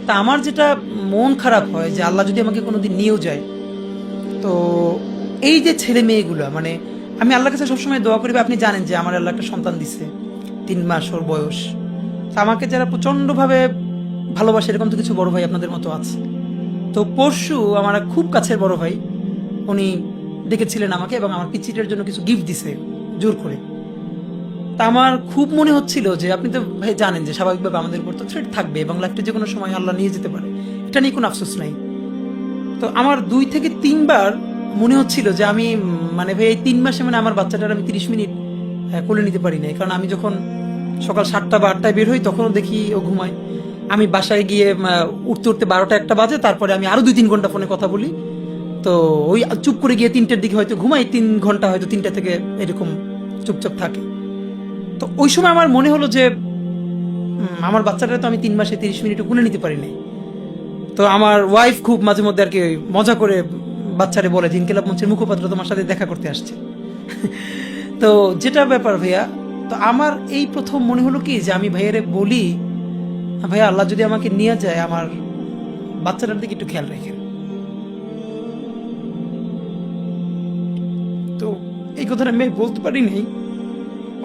তা আমার যেটা মন খারাপ হয় যে আল্লাহ যদি আমাকে কোনোদিন নিয়েও যায়, তো এই যে ছেলে মেয়েগুলো, মানে আমি আল্লাহর কাছে সবসময় দোয়া করি, বা আপনি জানেন যে আমার আল্লাহ একটা সন্তান দিছে, 3 মাস ওর বয়স। তা আমাকে যারা প্রচণ্ডভাবে ভালোবাসে, এরকম তো কিছু বড় ভাই আপনাদের মতো আছে। তো পরশু আমার এক খুব কাছের বড় ভাই, উনি ডেকেছিলেন আমাকে এবং আমার পিচিটার জন্য কিছু গিফট দিছে জোর করে। তা আমার খুব মনে হচ্ছিল যে, আপনি তো ভাই জানেন যে স্বাভাবিকভাবে আমাদের উপর তো থ্রেট থাকবে এবং লাইফটা যে কোনো সময় আল্লাহ নিয়ে যেতে পারে, এটা নিয়ে কোনো আফসোস নাই। তো আমার 2 থেকে 3 বার মনে হচ্ছিল যে আমি মানে ভাই এই 3 মাসে মানে আমার বাচ্চাটার আমি 30 মিনিট কোলে নিতে পারি নাই, কারণ আমি যখন সকাল 7টা বা 8টায় বের হই তখনও দেখি ও ঘুমায়। আমি বাসায় গিয়ে উঠতে উঠতে 12টা 1টা বাজে, তারপরে আমি আরো 2-3 ঘন্টা ফোনে কথা বলি। তো ওই চুপ করে গিয়ে 3টের দিকে হয়তো ঘুমাই, 3 ঘন্টা হয়তো 3টা থেকে এরকম চুপচাপ থাকে। তো ওই সময় আমার মনে হলো যে আমার বাচ্চাটা তো আমি 3 মাসে 30 মিনিটও কোলে নিতে পারি নাই। তো আমার ওয়াইফ খুব মাঝে মধ্যে আর কি ওই মজা করে বাচ্চারে বলে যে ইনকিলাব মঞ্চের মুখপাত্র তোমার সাথে দেখা করতে আসছে। তো যেটা ব্যাপার ভাইয়া, তো আমার এই প্রথম মনে হলো কি যে আমি ভাইয়ারে বলি, ভাইয়া আল্লাহ যদি আমাকে নিয়ে যায়, আমার বাচ্চাটার দিকে একটু খেয়াল রাখেন। তো এই কথাটা আমি বলতে পারি নাই,